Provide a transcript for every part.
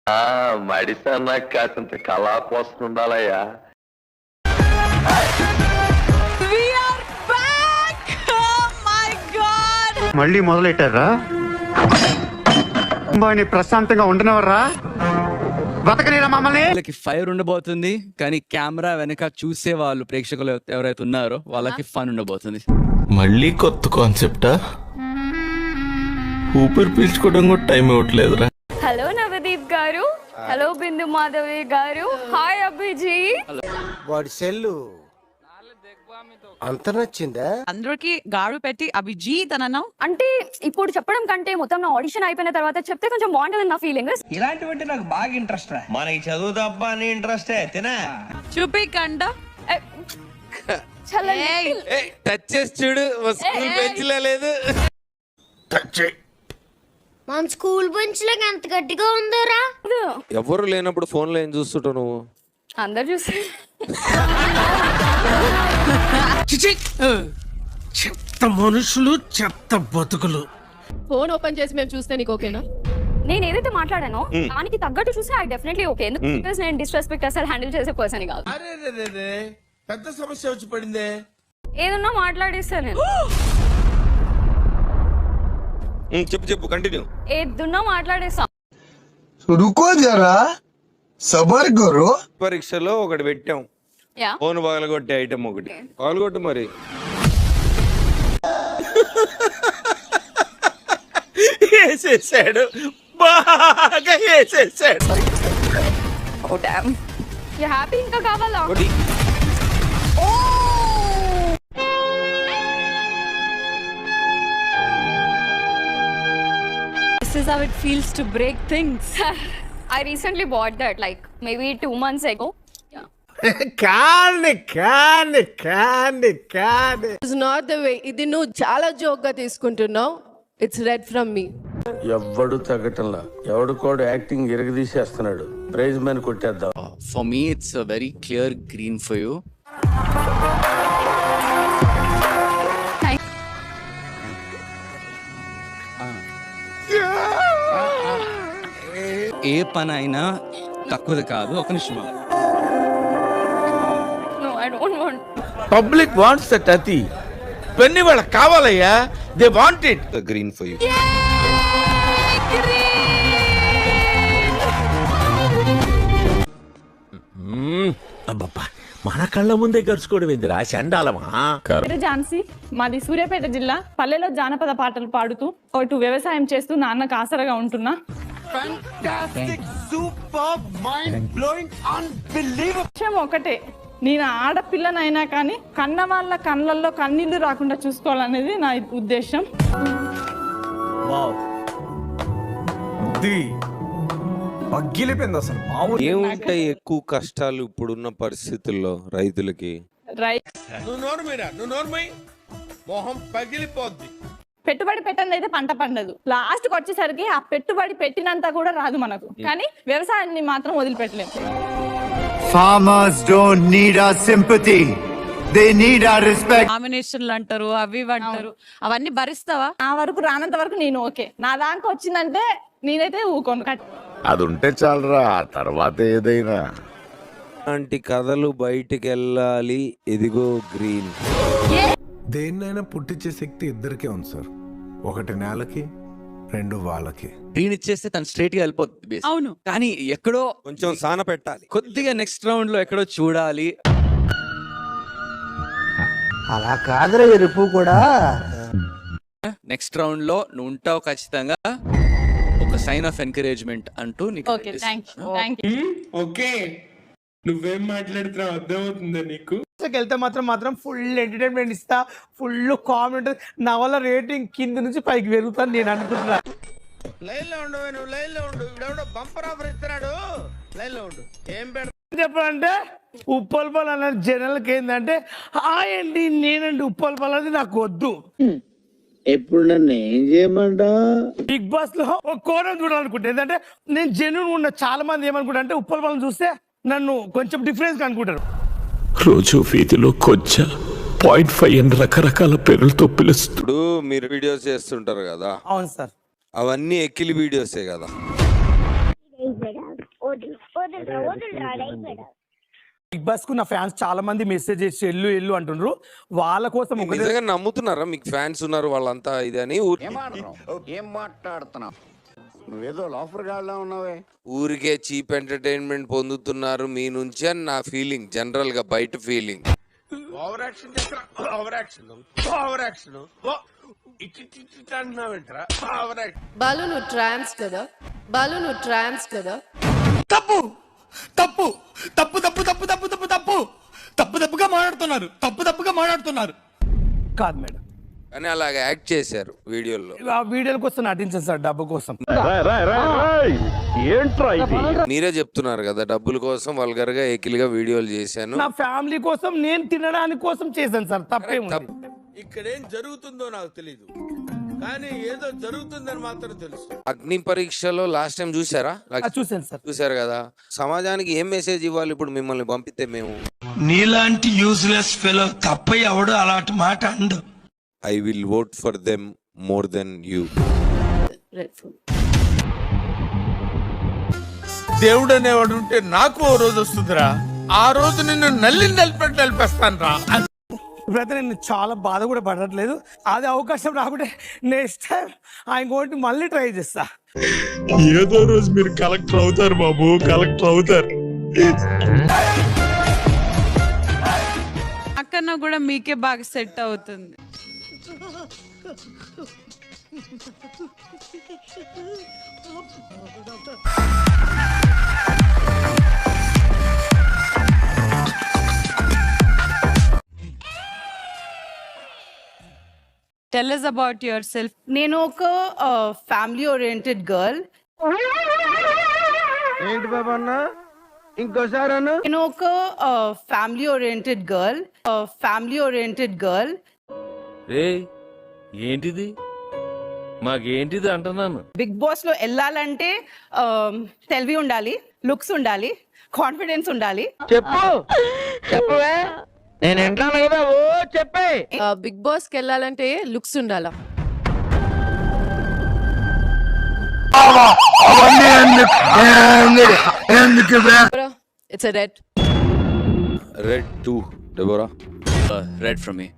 మడిసన్నా కాసింత కళా పోస్ట్ ఉండాలయ్యా. మళ్ళీ మొదలెట్టారా? ప్రశాంతంగా ఉండనవర్రా, బతకనేరా మమ్మల్ని. వాళ్ళకి ఫైర్ ఉండబోతుంది, కానీ కెమెరా వెనక చూసే వాళ్ళు ప్రేక్షకులు ఎవరైతే ఉన్నారో వాళ్ళకి ఫన్ ఉండబోతుంది. మళ్ళీ కొత్త కాన్సెప్టా? ఊపిరి పీల్చుకోవడం కూడా టైం ఇవ్వట్లేదురా. హలో నవదీప్ గారు, హలో బిందు మాధవి గారు, హాయ్ అభిజీ. వాడి సెల్లు అంత నచ్చిందా? అందరికి గాడు పెట్టి అభిజీత్ అన్నావు అంటే ఇప్పుడు చెప్పడం కంటే మొత్తం నా ఆడిషన్ అయిపోయిన తర్వాత చెప్తే కొంచెం బాగుంటుంది నా ఫీలింగ్. ఇలాంటివంటే నాకు బాగా ఇంట్రెస్ట్ రా. మనకి చదువు తప్ప అని ఇంట్రెస్ట్ తినా చూపి కండ టచ్ చేసి చూడు, స్కూల్ బెంచ్ లో లేదు. మన స్కూల్ బెంచ్ లో ఎంత గట్టిగా ఉందోరా. ఎవరు లేనప్పుడు ఫోన్ లో ఏం చూస్తుంటావు నువ్వు? అందరు చూసి చెత్త మనుషులు, చెత్త బతుకులు. ఫోన్ ఓపెన్ చేసి మేము చూస్తే నీకు ఓకేనా? నేను ఏదైతే మాట్లాడానో దానికి తగ్గట్టు చూస్తే ఐ డెఫినెట్లీ ఓకే. ఎందుకంటే నేను డిస్రెస్పెక్ట్ అసలు హ్యాండిల్ చేసే పర్సన్ కాదు. పెద్ద సమస్య వచ్చి పడిందే. ఏదన్నా మాట్లాడేస్తా నేను. చెప్పు కంటిన్యూ. ఏదున్నా మాట్లాడేస్తా. రుకో జరా, సబర్ కరో. పరీక్షలో ఒకటి పెట్టాం, ఫోన్ పగలగొట్టే ఐటమ్ ఒకటి పగలగొట్టు. మరి వేసేసాడు, బాగా వేసేసాడు. Oh damn, you happy? ఇంకా కావాలా? This is how it feels to break things. I recently bought that like maybe 2 months ago. కాని కాని కాని కాని It's not the way. ఇది నువ్వు చాలా జోక్ గా తీసుకుంటున్నావు. It's read from me. ఎవ్వడు తగ్గటంలా, ఎవడు కూడా యాక్టింగ్ ఇరగదీసేస్తున్నాడు. ప్రైజ్ మని కొట్టేద్దాం. For me it's a very clear green for you. ఏ పని అయినా తక్కువది కాదు. ఒక నిమిషం. No, I don't want. Public wants that అతి. పెన్ని వాళ్ళకి కావాలయ్యా, they want it. Green for you. అబ్బబ్బా, మన కళ్ళ ముందే గడుచుకోవడం ఏందిరా చండాలమా? ఝాన్సీ, మాది సూర్యాపేట జిల్లా. పల్లెలో జానపద పాటలు పాడుతూ ఇటు వ్యవసాయం చేస్తూ నాన్నకు ఆసరగా ఉంటున్నా. విషయం ఒకటే, నేను ఆడపిల్లనైనా కానీ కన్న వాళ్ళ కళ్ళల్లో కన్నీళ్లు రాకుండా చూసుకోవాలనేది నా ఉద్దేశం. ఏముంటాయి ఎక్కువ కష్టాలు ఇప్పుడున్న పరిస్థితుల్లో రైతులకి? మొహం పగిలిపోద్ది. పెట్టుబడి పెట్టండి అయితే పంట పండదు. లాస్ట్కి వచ్చేసరికి ఆ పెట్టుబడి పెట్టినంత కూడా రాదు మనకు, కానీ వ్యవసాయాన్ని మాత్రం వదిలిపెట్టలేము. Farmers don't need our sympathy. They need our respect. నామినేషన్లు అంటారు, అవి అంటారు, అవన్నీ భరిస్తావా? ఆ వరకు రానంత వరకు నేను ఓకే. నా దాకా వచ్చిందంటే నేనైతే ఊకోను. అది ఉంటే చాలరా, తర్వాత ఏదైనా. అలాంటి కథలు బయటికి వెళ్ళాలి. ఇదిగో గ్రీన్. దేన్నైనా పుట్టించే శక్తి ఇద్దరికే ఉంది సార్. ఒకటి నేలకి, రెండు వాళ్ళకి. గ్రీన్ ఇచ్చేస్తే తను స్ట్రైట్ గా వెళ్ళిపోతుంది. అవును, కానీ ఎక్కడో కొంచెం సాన పెట్టాలి, కొద్దిగా నెక్స్ట్ రౌండ్ లో ఎక్కడో చూడాలి. అలా కాదురా ఎరుపు కూడా. నెక్స్ట్ రౌండ్ లో నువ్వు ఉంటావు ఖచ్చితంగా. ఒక సైన్ ఆఫ్ ఎంకరేజ్మెంట్ అంటూ నీకు. Okay, thank you. ఓకే, నువ్వేం మాట్లాడుతున్నావు అర్థమవుతుందా నీకు? వెళ్తే మాత్రం ఫుల్ ఎంటర్టైన్మెంట్ ఇస్తా, ఫుల్ కామెడీ. నా వల్ల రేటింగ్ కింద నుంచి పైకి పెరుగుతాను నేను అనుకుంటున్నా. లైన్ లో ఉండు, నువ్వు లైన్ లో ఉండు. ఇవిడెవడో బంపర్ ఆఫర్ ఇస్తున్నాడు, లైన్ లో ఉండు. ఏం చెప్పాలంటే ఉప్పల్పల్ అన్న జనాలకి ఏంటంటే హాయ్ అండి, నేనండి ఉప్పల్పల్ అనేది నాకు వద్దు. ఎప్పుడు నన్ను ఏం చేయమంటా? బిగ్ బాస్ లో ఒక కోణం చూడాలనుకుంటే ఏంటంటే నేను జెన్యూన్ ఉన్న. చాలా మంది ఏమనుకుంటా అంటే ఉప్పల్పల్ని చూస్తే నన్ను కొంచెం డిఫరెన్స్ అనుకుంటారు. రోజు వీధిలో కొంచెం 0.5 అని రకరకాల పేర్లతో పిలుస్తూ. ఇప్పుడు మీరు వీడియోస్ చేస్తుంటారు కదా? అవును సార్. అవన్నీ ఎక్కిలి వీడియోసే కదా? బిగ్ బాస్ కు నా ఫ్యాన్స్ చాలా మంది మెసేజ్ చేసి ఎల్లు ఎల్లు అంటుండ్రు. వాళ్ళ కోసం ఒకటే నిజంగా నమ్ముతున్నారా మీకు ఫ్యాన్స్ ఉన్నారు వాళ్ళంతా ఇది అని? ఏం మాట్లాడుతున్నావు? నువ్వేదో లోఫర్ గాళ్ళ ఉన్నావే. ఊరికే చీప్ ఎంటర్టైన్మెంట్ పొందుతున్నారు మీ నుంచి అని నా ఫీలింగ్, జనరల్ గా బయట ఫీలింగ్. ఓవర్ యాక్షన్ చేస్తా, ఓవర్ యాక్షన్, ఓవర్ యాక్షన్. అంటున్నావేంట్రా? Over action. బాలు నువ్వు ట్రాన్స్ కదా, బాలు నువ్వు ట్రాన్స్ కదా. తప్పు తప్పు తప్పు తప్పు తప్పు తప్పు తప్పు తప్పు తప్పు తప్పుగా మాట్లాడుతున్నారు. కాదు మేడం, అని అలాగ యాక్ట్ చేశారు వీడియోలో. ఆ వీడియోల కోసం నటించాను సార్, డబ్బు కోసం. మీరే చెప్తున్నారు కదా డబ్బుల కోసం వల్గర్ గా ఎకిలిగా వీడియోలు చేశాను. నా ఫ్యామిలీ కోసం, నేను తినడానికి కోసం చేశాను సార్. తప్పేముంది? ఇక్కడేం జరుగుతుందో నాకు తెలీదు, కానీ ఏదో జరుగుతుందని మాత్రం తెలుసు. అగ్ని పరీక్షలో లాస్ట్ టైం చూసారా? చూసాను సార్. చూసారు కదా. సమాజానికి ఏం మెసేజ్ ఇవ్వాలి ఇప్పుడు మిమ్మల్ని పంపితే? మేము నీలాంటి యూజ్లెస్ ఫెలో తప్ప ఎవడు అలాంటి మాట and. I will vote for them more than you. దేవుడు అనేవాడు ఉంటే నాకు ఓ రోజు వస్తుందిరా, ఆ రోజు నిన్ను నలిపేస్తాను రా. ఇప్పుడైతే నేను చాలా బాధ కూడా పడట్లేదు. అది అవకాశం రాకుంటే నెక్స్ట్ టైం ఆయన కోటి మళ్ళీ ట్రై చేస్తా. ఏదో రోజు మీరు కలెక్టర్ అవుతారు బాబు, కలెక్టర్ అవుతారు. అక్కన కూడా మీకే బాగా సెట్ అవుతుంది. Tell us about yourself. నేను ఒక ఫ్యామిలీ ఓరియంటెడ్ గర్ల్. ఏంటి బాబా అన్న, ఇంకోసారి అన్న. నేను ఒక ఫ్యామిలీ ఓరియంటెడ్ గర్ల్. ఏంటిది? మాకేంటిది అంటున్నాను. బిగ్ బాస్ లో వెళ్ళాలంటే తెలివి ఉండాలి, లుక్స్ ఉండాలి, కాన్ఫిడెన్స్ ఉండాలి. చెప్పవే, నేను వింటాను కదా. ఓ చెప్పే. బిగ్ బాస్ కి వెళ్ళాలంటే లుక్స్ ఉండాలా? It's red. Red 2 Deborah. Red from మీ.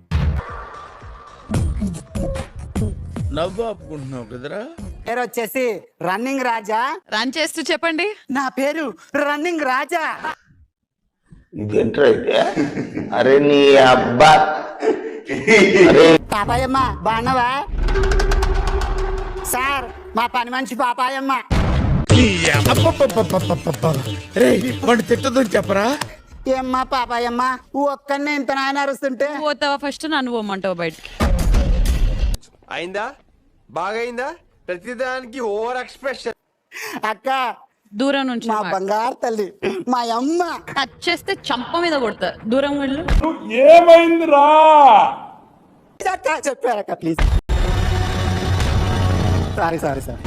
నవ్వు ఆపుకుంటున్నావు కదరా. పేరు వచ్చేసి రన్నింగ్ రాజా. రన్ చేస్తూ చెప్పండి. నా పేరు రన్నింగ్ రాజా. అరే నీ అబ్బా. పాపాయమ్మ బాగున్నావా సార్? మా పని మనిషి పాపాయమ్మ. వాడు తిట్టదని చెప్పరా? ఏమ్మా పాపాయమ్మ, ఒక్కనే ఇంత నాయన అరుస్తుంటే పోతావా ఫస్ట్, నన్ను పోమంటావు బయటికి. అయిందా? బాగైందా? ప్రతిదానికి ఓవర్ ఎక్స్ప్రెషన్. అక్క దూరం నుంచి మా బంగారు తల్లి, మా అమ్మ. టచ్ చేస్తే చంప మీద కొడతా. దూరం వెళ్ళు. ఏమైందిరా? అక్క చెప్పారక్క ప్లీజ్. Sorry sorry sir.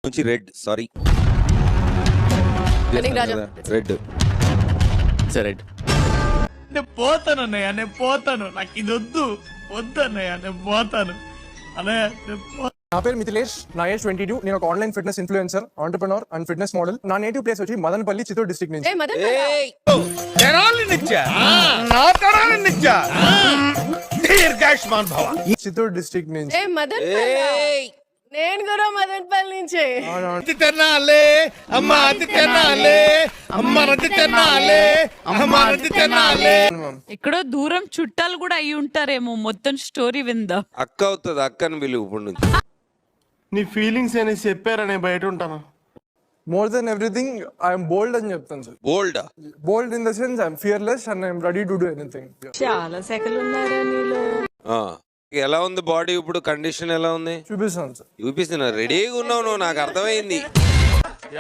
నుంచి రెడ్, సారీ రెడ్. రెడ్. నేను పోతాను అన్నయ్య, నేను పోతాను. నాకు ఇది వద్దు అన్నయ్య, నేను పోతాను అన్నయ్య. నా పేరు మిథిలేష్, నా ఏజ్ 22. నేను ఒక online fitness influencer, entrepreneur and fitness model. నా నేటివ్ ప్లేస్ వచ్చి మదనపల్లి, చిత్తూరు డిస్ట్రిక్ట్ నుంచి. చిత్తూరు డిస్ట్రిక్ట్ నుంచి. నేను కూడా మదనపల్లి నుంచే. ఎక్కడో దూరం చుట్టాలు కూడా అయి ఉంటారేమో. మొత్తం స్టోరీ విందా. అక్క అవుతుంది, అక్కని పిలువు ఇప్పుడు నుంచి. నీ ఫీలింగ్స్ అనేసి చెప్పారా? నేను బయట ఉంటాను. More than everything I'm bold అని చెప్తాను సార్. బోల్డా? Bold in the sense I'm fearless and I'm ready to do anything. చాలా సెకలు ఉన్నారా నీలో. ఎలా ఉంది బాడీ ఇప్పుడు? కండిషన్ ఎలా ఉంది? చూపిస్తాను సార్. చూపిస్తున్నా. రెడీగా ఉన్నావు నువ్వు, నాకు అర్థమైంది.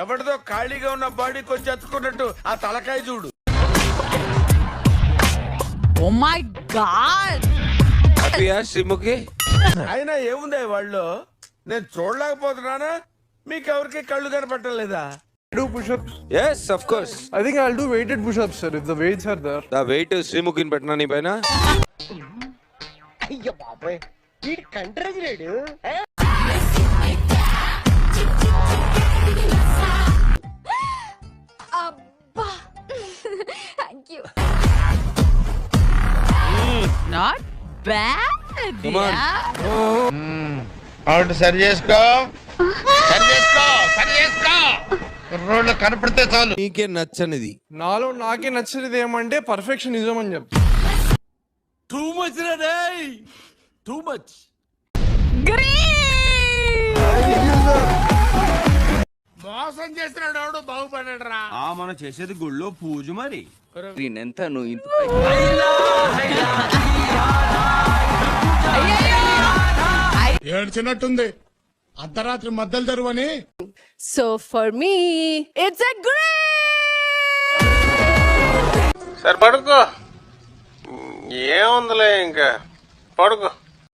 ఎవరిదో ఖాళీగా ఉన్న బాడీ కొంచెం ఎత్తుకున్నట్టు ఆ తలకాయ చూడు. Oh my god. హ్యాపీయా శ్రీముఖి? అయినా ఏముంది వాళ్ళు? నేను చూడలేకపోతున్నానా? మీకెవరికి కళ్ళు కనపట్టలేదా? Do push-ups? Yes, of course. I think I'll do weighted push-ups, sir, if the weights are there. The weight శ్రీముఖిని పెట్టినా నీ పైన. అబ్బా థ్యాంక్ యూ నాట్ బ్యాడ్ అవును సరి చేసుకో రోడ్లు కనపడితే చాలు. నీకే నచ్చనిది నాలో నాకే నచ్చేది ఏమంటే పర్ఫెక్షనిజం అని చెప్పి. మోసం చేస్తున్నాడు ఎవడు బాగుపడ్డాడు రా. మనం చేసేది గుళ్ళో పూజ మరి. ఎంత నువ్వు ఇంత ఏడ్చినట్టుంది అర్ధరాత్రి మద్దలు తెరువని. So for me, it's a great. సరే పడుకో, ఏముందిలే ఇంకా పడుకో.